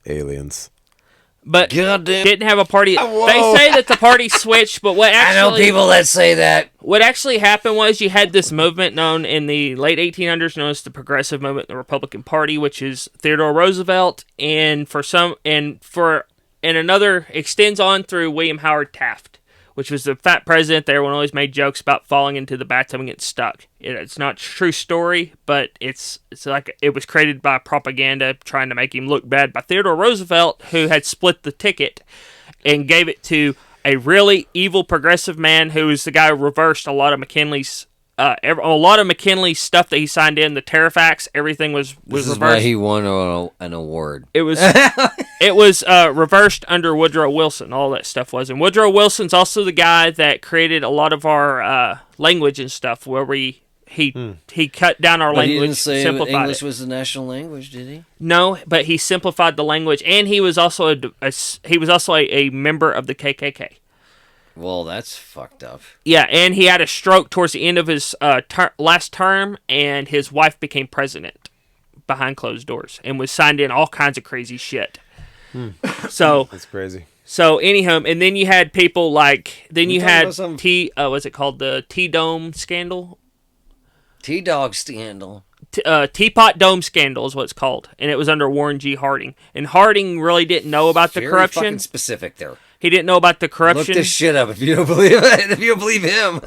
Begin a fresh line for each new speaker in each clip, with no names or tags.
aliens.
But didn't have a party.
Whoa.
They say that the party switched, but what actually...
I know people that say that.
What actually happened was you had this movement known in the late 1800s known as the Progressive Movement, the Republican Party, which is Theodore Roosevelt, and another extends on through William Howard Taft, which was the fat president there. Everyone always made jokes about falling into the bathtub and getting stuck. It's not a true story, but it's like it was created by propaganda trying to make him look bad by Theodore Roosevelt, who had split the ticket and gave it to a really evil progressive man who was the guy who reversed a lot of McKinley's stuff that he signed in, the tariff acts, everything was
This is
reversed.
why he won an award.
It was reversed under Woodrow Wilson. All that stuff was, and Woodrow Wilson's also the guy that created a lot of our language and stuff, where he cut down our language.
He didn't say
simplified
English
it.
was the national language, did he?
No, but he simplified the language, and he was also a member of the KKK.
Well, that's fucked up.
Yeah, and he had a stroke towards the end of his last term, and his wife became president behind closed doors and was signed in all kinds of crazy shit. So
That's crazy.
So anyhow, and then you had people like you had
what's
it called, the T-Dome scandal?
T-Dog scandal.
Teapot Dome scandal is what it's called, and it was under Warren G. Harding. And Harding really didn't know about the corruption.
Very fucking specific there.
He didn't know about the corruption.
Look this shit up if you don't believe it. If you don't believe him.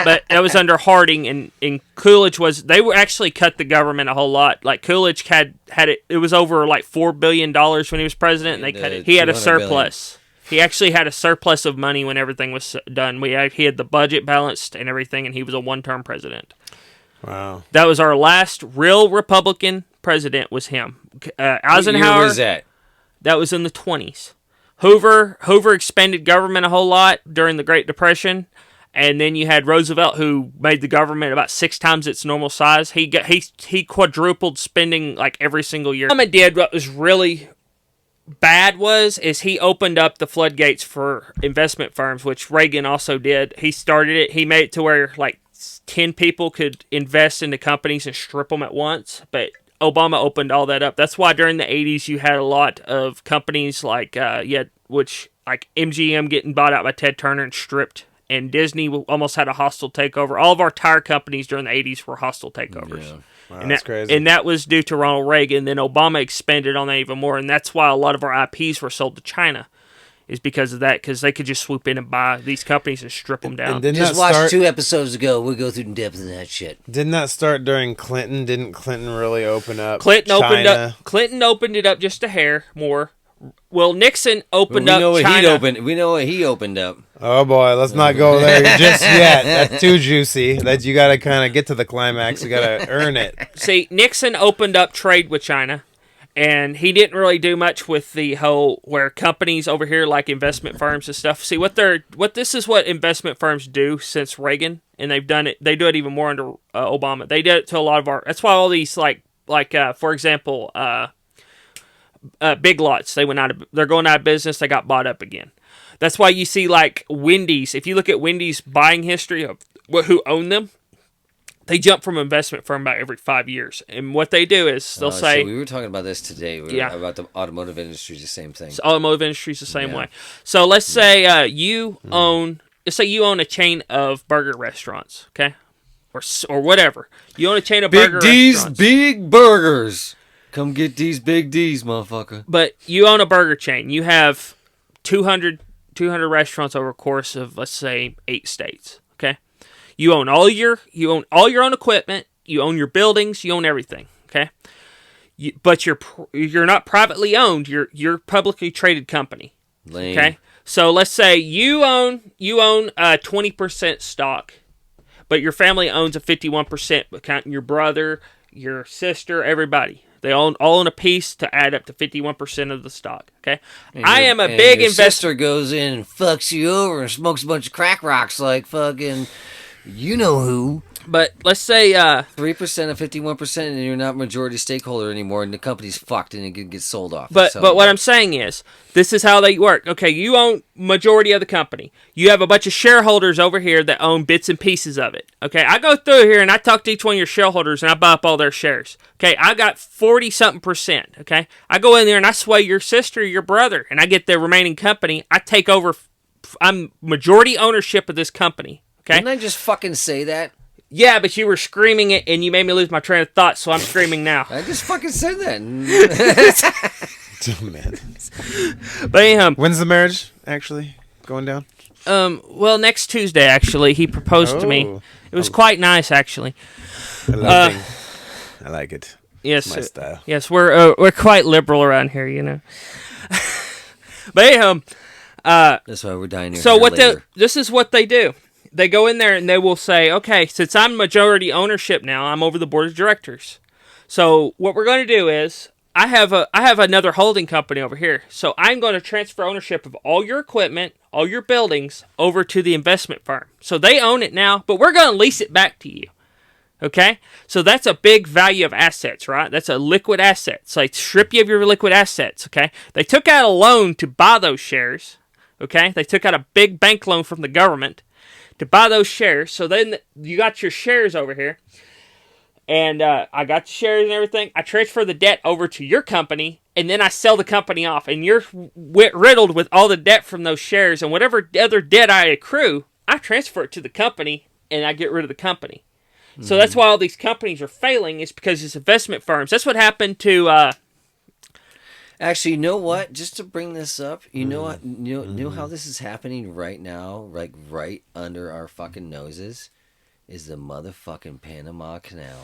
But that was under Harding, and Coolidge they were actually cut the government a whole lot. Like Coolidge had it was over like $4 billion when he was president, and they cut it. He had a surplus. He actually had a surplus of money when everything was done. He had the budget balanced and everything, and he was a one-term president.
Wow.
That was our last real Republican president, was him. Eisenhower.
What year was that?
That was in the 20s. Hoover expanded government a whole lot during the Great Depression, and then you had Roosevelt, who made the government about 6 times its normal size. He quadrupled spending like every single year. What was really bad is he opened up the floodgates for investment firms, which Reagan also did. He started it. He made it to where like 10 people could invest into companies and strip them at once, but Obama opened all that up. That's why during the 80s you had a lot of companies like like MGM getting bought out by Ted Turner and stripped, and Disney almost had a hostile takeover. All of our tire companies during the 80s were hostile takeovers.
Yeah.
Wow, that's crazy.
And that was due to Ronald Reagan. Then Obama expanded on that even more, and that's why a lot of our IPs were sold to China, is because of that, because they could just swoop in and buy these companies and strip them down.
Just watch 2 episodes ago. We'll go through the depth of that shit.
Didn't that start during Clinton? Didn't Clinton really open up
Clinton
China?
Clinton opened it up just a hair more. Well, Nixon opened up China.
We know what he opened up.
Oh boy, let's not go there just yet. That's too juicy. That you got to kind of get to the climax. You got to earn it.
See, Nixon opened up trade with China, and he didn't really do much with the whole where companies over here like investment firms and stuff. See, this is what investment firms do since Reagan, and they've done it. They do it even more under Obama. They did it to a lot of our. That's why all these like for example, Big Lots. They're going out of business. They got bought up again. That's why you see like Wendy's. If you look at Wendy's buying history of who owned them, they jump from investment firm about every 5 years. And what they do is they'll say...
So we were talking about this today. About the automotive industry is the same thing.
The automotive industry is the same way. So let's say you own a chain of burger restaurants, okay? Or whatever. You own a chain of burger restaurants.
Big burgers. Come get these big D's, motherfucker.
But you own a burger chain. You have 200 restaurants over a course of, let's say, 8 states, okay? You own all your own equipment. You own your buildings. You own everything. Okay, but you're not privately owned. You're a publicly traded company.
Lame.
Okay, so let's say you own 20% stock, but your family owns a 51%. But counting your brother, your sister, everybody, they all own a piece to add up to 51% of the stock. Okay, I am a big investor.
Sister goes in and fucks you over and smokes a bunch of crack rocks like fucking. You know who?
But let's say
3% of 51%, and you're not majority stakeholder anymore, and the company's fucked, and it can get sold off.
But what I'm saying is, this is how they work. Okay, you own majority of the company. You have a bunch of shareholders over here that own bits and pieces of it. Okay, I go through here and I talk to each one of your shareholders and I buy up all their shares. Okay, I got 40-something%. Okay, I go in there and I sway your sister, your brother, and I get the remaining company. I take over. I'm majority ownership of this company. Okay,
Didn't I just fucking say that?
Yeah, but you were screaming it, and you made me lose my train of thought, so I'm screaming now.
I just fucking said that.
Oh, man.
But anyhow,
When's the marriage actually going down?
well, next Tuesday, actually, he proposed to me. It was quite nice, actually.
I like it.
Yes,
It's my style.
Yes, we're quite liberal around here, you know. But anyhow,
That's why we're dying here.
so this is what they do. They go in there and they will say, okay, since I'm majority ownership now, I'm over the board of directors. So what we're going to do is, I have another holding company over here. So I'm going to transfer ownership of all your equipment, all your buildings, over to the investment firm. So they own it now, but we're going to lease it back to you. Okay? So that's a big value of assets, right? That's a liquid asset. So they strip you of your liquid assets, okay? They took out a loan to buy those shares, okay? They took out a big bank loan from the government to buy those shares. So then you got your shares over here. And I got the shares and everything. I transfer the debt over to your company, and then I sell the company off. And you're riddled with all the debt from those shares. And whatever other debt I accrue, I transfer it to the company, and I get rid of the company. Mm-hmm. So that's why all these companies are failing, is because it's investment firms. That's what happened to...
Actually, you know what? Just to bring this up, you know what? You know how this is happening right now, like right under our fucking noses, is the motherfucking Panama Canal.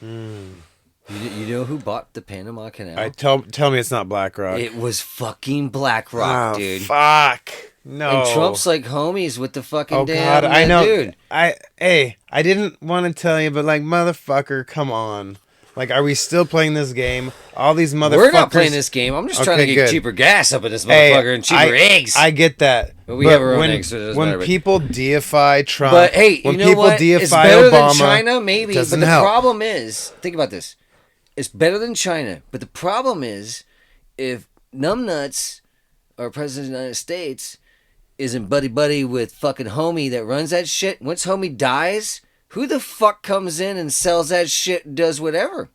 You know who bought the Panama Canal?
Tell me it's not BlackRock.
It was fucking BlackRock, dude.
Fuck. No.
And Trump's like homies with the fucking damn
God, I know.
dude.
I didn't want to tell you, but like, motherfucker, come on. Like, are we still playing this game? All these motherfuckers.
We're not playing this game. I'm just trying to get cheaper gas up in this motherfucker and cheaper eggs.
I get that.
But we have our own eggs, so it doesn't matter.
When people deify Trump,
but hey,
when
you know
people
what?
deify
It's better
Obama,
than China, maybe. But the
help.
problem is, think about this. It's better than China. But the problem is, if numbnuts or President of the United States isn't buddy-buddy with fucking homie that runs that shit, once homie dies, who the fuck comes in and sells that shit and does whatever?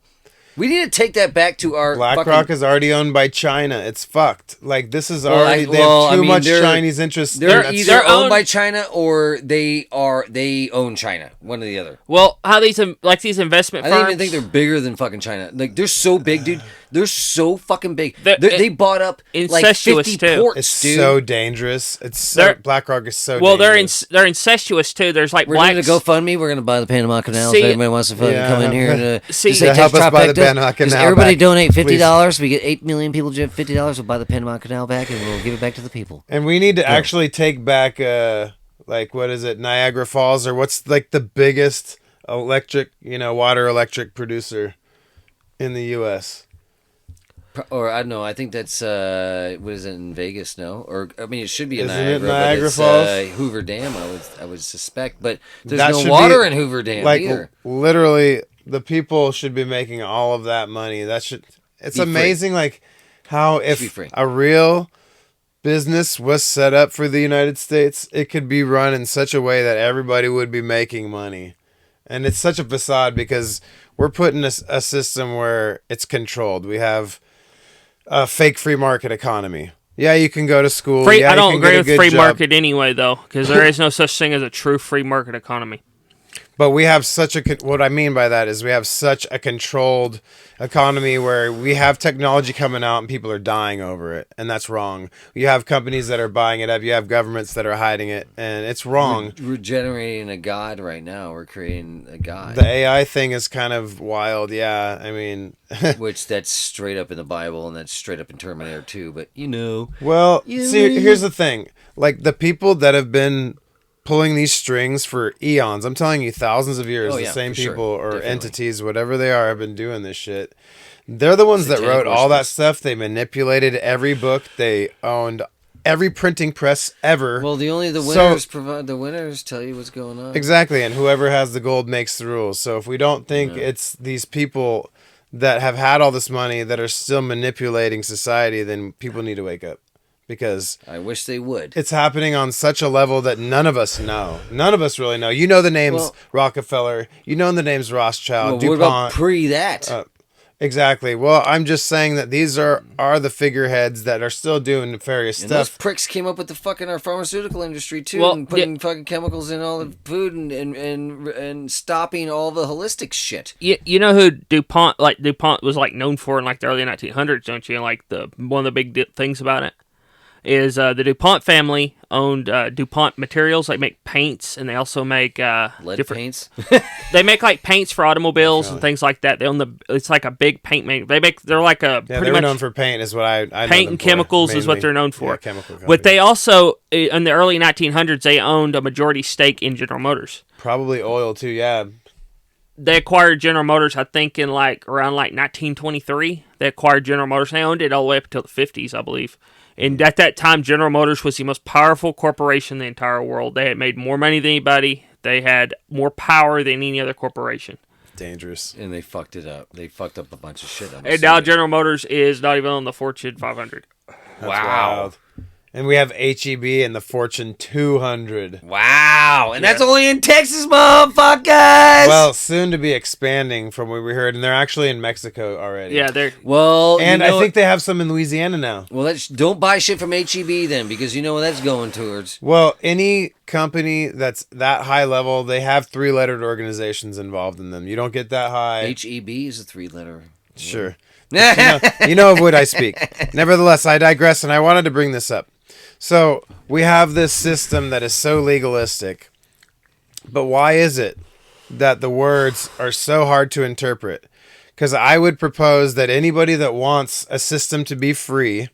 We need to take that back to our
BlackRock is already owned by China. It's fucked. Like, this is already they have too much Chinese interest.
They're either owned by China or they own China. One or the other.
Well, how these investment firms,
I don't even think they're bigger than fucking China. Like, they're so big, dude. They're so fucking big. They bought up like 50 ports,
it's
dude.
so dangerous. BlackRock is so dangerous.
They're incestuous too. There's like
we're going to GoFundMe. We're going to buy the Panama Canal. If anybody wants to come in here and
help us buy the Panama Canal.
Everybody donate $50. We get 8 million people give $50. We'll buy the Panama Canal back and we'll give it back to the people.
And we need to actually take back like, what is it, Niagara Falls, or what's like the biggest water electric producer in the U.S.
Or I don't know. I think that's what is it in Vegas? No, or I mean, it should be in
Niagara.
Niagara,
but it's, Falls?
Hoover Dam. I would suspect, but there's no water in Hoover Dam either.
Literally, the people should be making all of that money. It's amazing, like how if a real business was set up for the United States, it could be run in such a way that everybody would be making money. And it's such a facade because we're putting a system where it's controlled. We have a fake free market economy. Yeah, you can go to school.
I don't agree with free market anyway, though, because there is no such thing as a true free market economy.
But we have what I mean by that is we have such a controlled economy where we have technology coming out and people are dying over it, and that's wrong. You have companies that are buying it up. You have governments that are hiding it, and it's wrong.
We're generating a god right now. We're creating a god.
The AI thing is kind of wild, yeah. I mean...
Which that's straight up in the Bible, and that's straight up in Terminator 2, but
Well, see, here's the thing. Like, the people that have been pulling these strings for eons, I'm telling you, thousands of years, the same people or entities, whatever they are, have been doing this shit. They're the ones that wrote all that stuff. They manipulated every book. They owned every printing press ever.
Well, the winners provide the winners tell you what's going on.
Exactly, and whoever has the gold makes the rules. So if we don't think it's these people that have had all this money that are still manipulating society, then people need to wake up. Because
I wish they would.
It's happening on such a level that none of us know. None of us really know. You know the names Rockefeller. You know the names Rothschild, DuPont.
What about pre that?
Exactly. Well, I'm just saying that these are the figureheads that are still doing nefarious stuff.
Those pricks came up with the fucking our pharmaceutical industry too, and putting fucking chemicals in all the food and stopping all the holistic shit.
You know who DuPont was like known for in like the early 1900s, don't you? Like one of the big things about it is the DuPont family owned DuPont Materials. They make paints, and they also make
lead paints.
They make like paints for automobiles and things like that. They own it's like a big paint they're like a pretty much
known for paint is what I know
paint and chemicals mainly. Is what they're known for.
Yeah, chemical company.
But they also in the early 1900s they owned a majority stake in General Motors.
Probably oil too. Yeah.
They acquired General Motors, I think, in around 1923. They acquired General Motors. They owned it all the way up until the 50s, I believe. And at that time, General Motors was the most powerful corporation in the entire world. They had made more money than anybody. They had more power than any other corporation.
Dangerous.
And they fucked it up. They fucked up a bunch of shit.
And now General Motors is not even on the Fortune 500.
That's wild. And we have HEB in the Fortune 200.
Wow. And that's only in Texas, motherfuckers.
Well, soon to be expanding from what we heard. And they're actually in Mexico already.
Yeah, they're...
Well,
and I think they have some in Louisiana now.
Well, don't buy shit from HEB then, because you know what that's going towards.
Well, any company that's that high level, they have 3-lettered organizations involved in them. You don't get that high.
HEB is a 3-letter.
Sure. You know of what I speak. Nevertheless, I digress, and I wanted to bring this up. So we have this system that is so legalistic, but why is it that the words are so hard to interpret? Because I would propose that anybody that wants a system to be free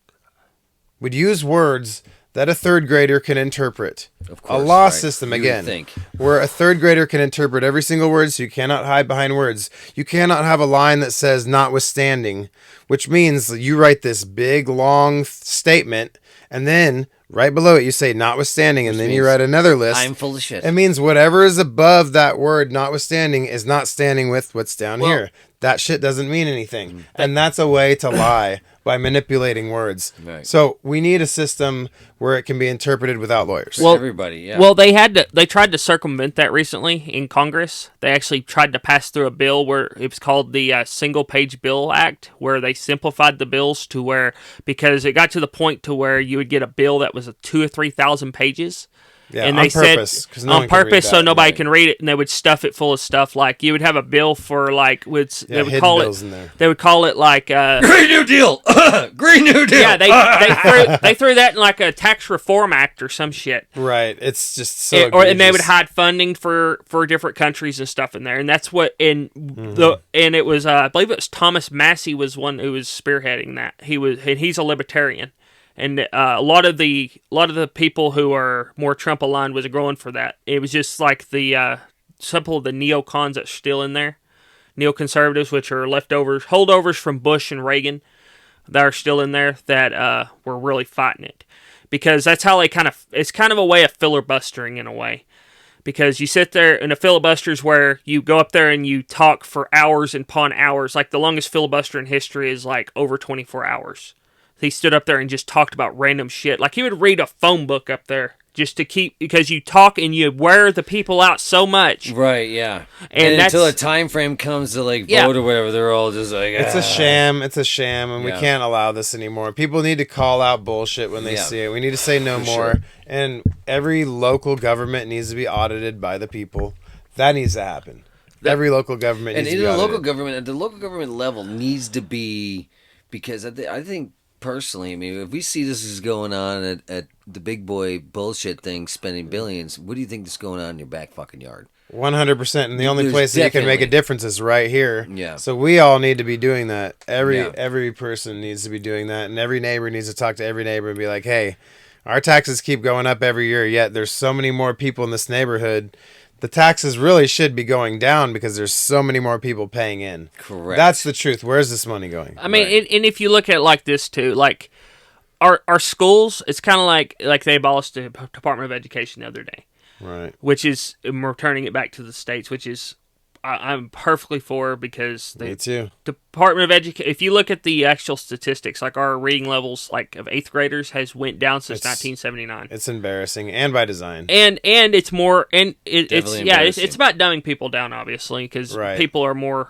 would use words that a third grader can interpret.
Of course,
a law system, again, where a third grader can interpret every single word, so you cannot hide behind words. You cannot have a line that says notwithstanding, which means you write this big, long statement, and then right below it you say notwithstanding, and then you write another list.
I'm full of shit.
It means whatever is above that word notwithstanding is not standing with what's down here. That shit doesn't mean anything. And that's a way to lie by manipulating words. Right. So we need a system where it can be interpreted without lawyers.
Well, everybody, yeah.
Well, they tried to circumvent that recently in Congress. They actually tried to pass through a bill where it was called the Single Page Bill Act, where they simplified the bills to where, because it got to the point to where you would get a bill that was 2,000 or 3,000 pages.
Yeah,
and they on purpose so nobody can read it, and they would stuff it full of stuff. Like you would have a bill for they would call it like
Green New Deal, Green New Deal.
Yeah, they threw that in like a tax reform act or some shit.
Right, it's just so. And
they would hide funding for different countries and stuff in there, and that's what and it was I believe it was Thomas Massey was one who was spearheading that. He's a libertarian. And a lot of the people who are more Trump aligned was going for that. It was just like the simple the neocons that's still in there, neoconservatives, which are holdovers from Bush and Reagan, that are still in there that were really fighting it, because that's how it's kind of a way of filibustering in a way, because you sit there in a filibusters where you go up there and you talk for hours upon hours. Like the longest filibuster in history is like over 24 hours. He stood up there and just talked about random shit. Like he would read a phone book up there just to keep, because you talk and you wear the people out so much.
Right, yeah. And until a time frame comes to vote or whatever, they're all just like,
It's a sham, and we can't allow this anymore. People need to call out bullshit when they see it. We need to say no more. Sure. And every local government needs to be audited by the people. That needs to happen. Every local government needs to be audited.
At the local government level needs to be, because I think, personally, I mean, if we see this is going on at the big boy bullshit thing, spending billions, what do you think is going on in your back fucking yard?
100%. And the only place that you can make a difference is right here.
Yeah.
So we all need to be doing that. Every person needs to be doing that. And every neighbor needs to talk to every neighbor and be like, hey, our taxes keep going up every year, yet there's so many more people in this neighborhood. The taxes really should be going down because there's so many more people paying in.
Correct.
That's the truth. Where's this money going?
I mean, and if you look at it like this too, like our schools, it's kind of like they abolished the Department of Education the other day.
Right.
Which is, we're turning it back to the states, which is, I'm perfectly for, because the
Me too.
Department of Education, if you look at the actual statistics, like our reading levels, like of 8th graders, has went down since 1979.
It's embarrassing, and by design.
And it's more, and it's about dumbing people down, obviously, because people are more,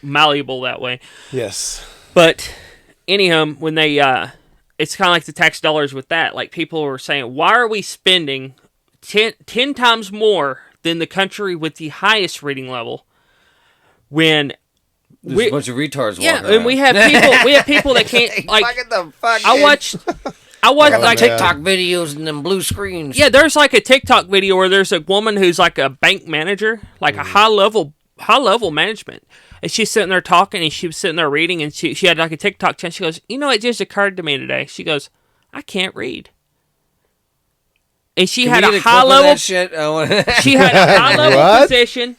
malleable that way.
Yes.
But anyhow, when they, it's kind of like the tax dollars with that. Like, people were saying, why are we spending 10 times more than the country with the highest reading level when
there's a bunch of retards walking around.
And we have people that can't, like, I watched like
TikTok videos and them blue screens.
Yeah, there's like a TikTok video where there's a woman who's like a bank manager, like a high level management, and she's sitting there talking, and she was sitting there reading, and she had like a TikTok channel. She goes, it just occurred to me today. She goes, I can't read. And she had a high level. She had a high level position.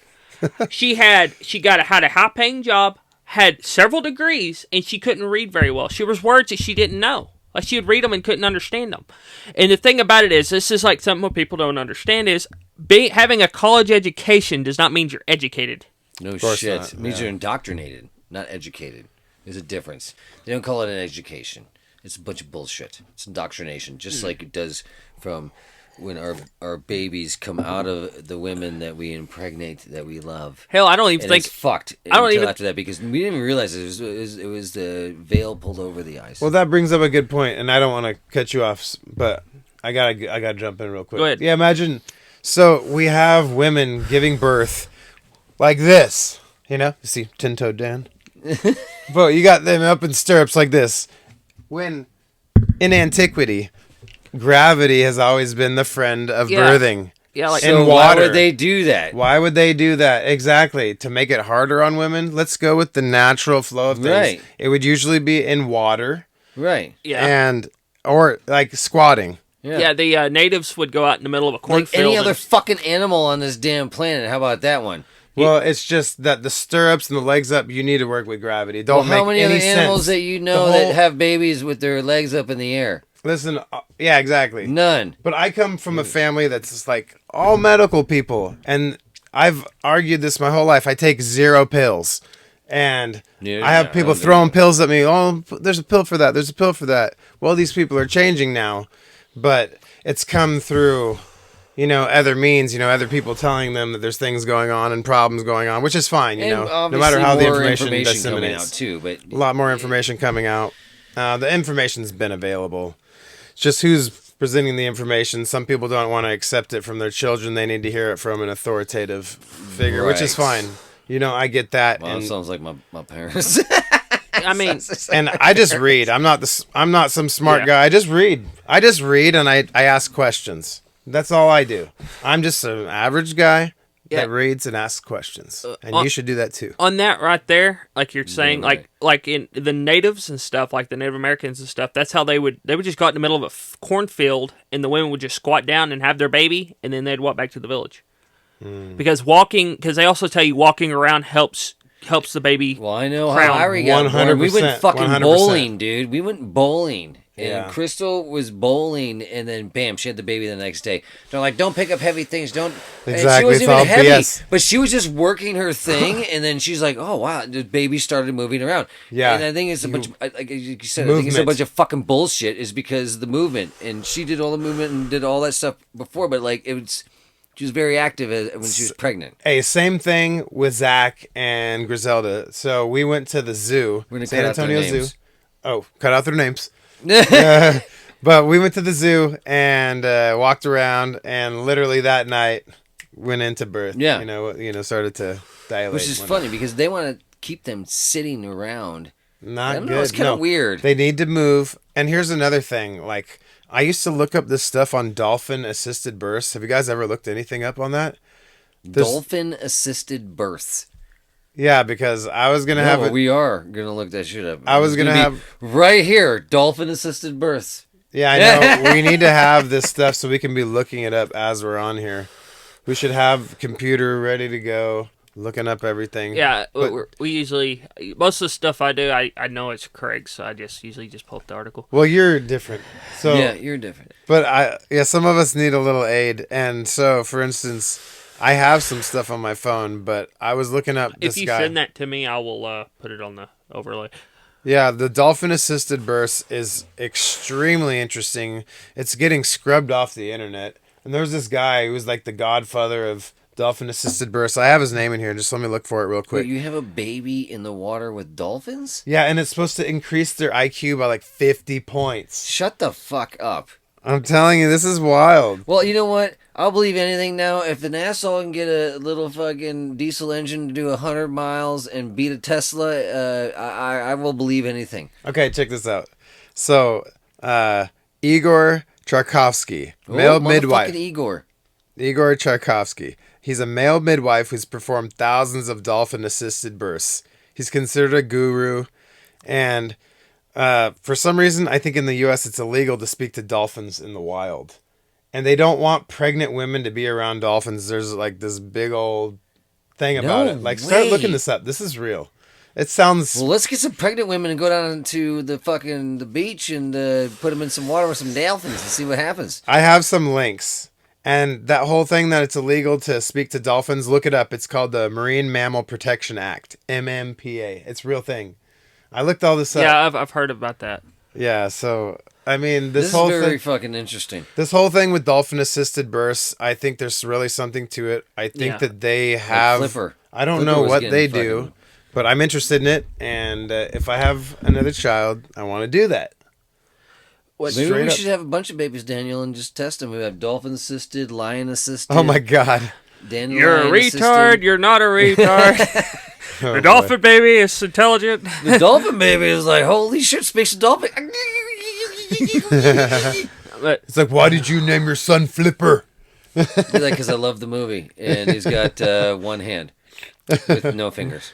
She had a high paying job, had several degrees, and she couldn't read very well. She was words that she didn't know. Like, she would read them and couldn't understand them. And the thing about it is, this is like something what people don't understand is, having a college education does not mean you're educated.
No shit. It means you're indoctrinated, not educated. There's a difference. They don't call it an education. It's a bunch of bullshit. It's indoctrination, just like it does from when our babies come out of the women that we impregnate, that we love.
Hell, I don't even think
it's fucked. After that, because we didn't even realize it was the veil pulled over the eyes.
Well, that brings up a good point, and I don't want to cut you off, but I gotta jump in real quick.
Go ahead.
Yeah, imagine. So we have women giving birth like this. You see, tin-toed Dan. But you got them up in stirrups like this. When in antiquity, gravity has always been the friend of birthing.
Yeah, like
so why would they do that?
Why would they do that? Exactly. To make it harder on women? Let's go with the natural flow of things.
Right.
It would usually be in water.
Right.
Yeah.
Or like squatting.
Yeah, the natives would go out in the middle of a cornfield.
Like any other fucking animal on this damn planet. How about that one?
Well, it's just that the stirrups and the legs up, you need to work with gravity. Don't make any sense.
How many other animals that you know that have babies with their legs up in the air?
Listen, yeah, exactly.
None.
But I come from a family that's just like all medical people, and I've argued this my whole life. I take 0 pills, and I have people throwing pills at me. Oh, there's a pill for that. There's a pill for that. Well, these people are changing now, but it's come through, other means, other people telling them that there's things going on and problems going on, which is fine, no matter how the information disseminates.
Too, but
a lot more information coming out. The information's been available. It's just who's presenting the information. Some people don't want to accept it from their children. They need to hear it from an authoritative figure, which is fine. I get that.
Well, that sounds like my parents.
I mean,
and I just read. I'm not some smart guy. I just read and I ask questions. That's all I do. I'm just an average guy that reads and asks questions. And you should do that too.
On that right there, like you're saying, like in the natives and stuff, like the Native Americans and stuff, that's how they would just go out in the middle of a cornfield, and the women would just squat down and have their baby, and then they'd walk back to the village. Because they also tell you walking around helps the baby.
Well, I know how Harry got born. We went fucking 100%. Bowling, dude. We went bowling. And Crystal was bowling, and then bam, she had the baby the next day. They're like, don't pick up heavy things. Don't.
Exactly.
And she wasn't even heavy,
BS.
but she was just working her thing, and then she's like, oh wow, the baby started moving around. Yeah. And I think it's a bunch of, like you said, I think it's a bunch of fucking bullshit. Is because the movement, and she did all the movement and did all that stuff before, but like she was very active when she was pregnant.
Hey, same thing with Zach and Griselda. So we went to the zoo, San Antonio Zoo. Oh, cut out their names. But we went to the zoo and walked around, and literally that night went into birth. Yeah, started to dilate.
Which is funny because they want to keep them sitting around.
Not good.
Know, it's kind of weird.
They need to move. And here's another thing. Like, I used to look up this stuff on dolphin assisted births. Have you guys ever looked anything up on that?
Dolphin assisted births.
Yeah, because I was going to have it.
We are going to look that shit up.
I was going to have.
Right here, dolphin assisted births.
Yeah, I know. We need to have this stuff so we can be looking it up as we're on here. We should have computer ready to go. looking up everything.
Yeah, we usually, most of the stuff I do, I know it's correct, so I just usually just pull up the article.
Well, you're different. So
yeah, you're different.
But some of us need a little aid. And so, for instance, I have some stuff on my phone, but I was looking up this guy.
If you send that to me, I will put it on the overlay.
Yeah, the dolphin-assisted burst is extremely interesting. It's getting scrubbed off the internet. And there's this guy who was like the godfather of dolphin-assisted bursts. I have his name in here. Just let me look for it real quick.
Wait, you have a baby in the water with dolphins?
Yeah, and it's supposed to increase their IQ by like 50 points.
Shut the fuck up.
I'm telling you, this is wild.
Well, you know what? I'll believe anything now. If an asshole can get a little fucking diesel engine to do 100 miles and beat a Tesla, I will believe anything.
Okay, check this out. So, Igor Tchaikovsky, male midwife.
Igor
Tchaikovsky. He's a male midwife who's performed thousands of dolphin-assisted births. He's considered a guru, and for some reason, I think in the U.S. it's illegal to speak to dolphins in the wild. And they don't want pregnant women to be around dolphins. There's like this big old thing about it. Like, start looking this up. This is real. It sounds...
Well, let's get some pregnant women and go down to the beach and put them in some water with some dolphins and see what happens.
I have some links. And that whole thing that it's illegal to speak to dolphins, look it up. It's called the Marine Mammal Protection Act, MMPA. It's a real thing. I looked all this up.
Yeah, I've heard about that.
Yeah, so... I mean,
this
whole
is very
thing,
fucking interesting.
This whole thing with dolphin-assisted births, I think there's really something to it. I think that they have...
Like Flipper.
I don't know what they do, but I'm interested in it. And if I have another child, I want to do that.
Maybe we should have a bunch of babies, Daniel, and just test them. We have dolphin-assisted, lion-assisted.
Oh, my God.
Daniel,
you're a retard. You're not a retard. The dolphin baby is intelligent.
The dolphin baby is like, holy shit, speaks to dolphin.
It's like, why did you name your son Flipper?
Because I love the movie, and he's got one hand with no fingers.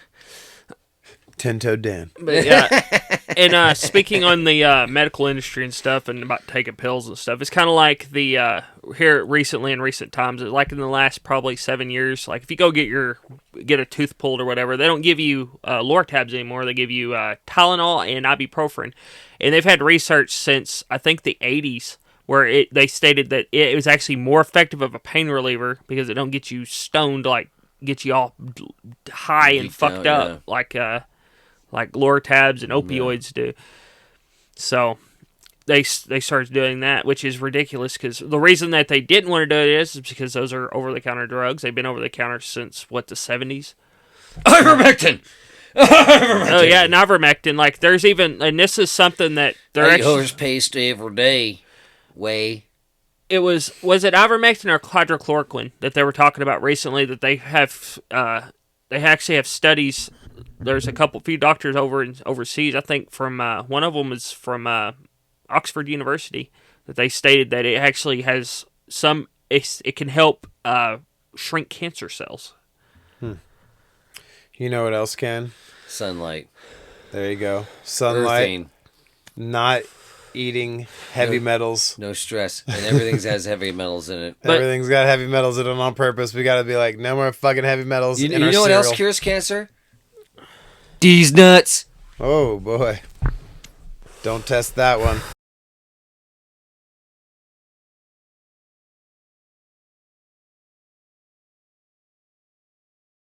10-toed Dan.
But yeah, and speaking on the medical industry and stuff, and about taking pills and stuff, it's kind of like the here recently in recent times, like in the last probably 7 years. Like if you go get a tooth pulled or whatever, they don't give you Lortabs anymore. They give you Tylenol and ibuprofen, and they've had research since I think the 80s where they stated that it was actually more effective of a pain reliever because it don't get you stoned, like get you all high and fucked up like Lortabs and opioids do. So they started doing that, which is ridiculous because the reason that they didn't want to do it is because those are over-the-counter drugs. They've been over-the-counter since, the 70s?
Ivermectin!
Oh, yeah, and ivermectin. Like, there's even, and this is something that they're
actually... horse paste every day. It
was it ivermectin or hydrochloroquine that they were talking about recently that they have, they actually have studies. There's few doctors overseas, I think from, one of them is from Oxford University, that they stated that it actually has it can help shrink cancer cells.
You know what else can?
Sunlight.
There you go. Sunlight.
Earthing.
Not eating heavy metals.
No stress. And everything has heavy metals in it.
Everything's got heavy metals in it on purpose. We got to be like, no more fucking heavy metals in our
You know what
cereal.
else cures cancer? These nuts.
Oh, boy. Don't test that one.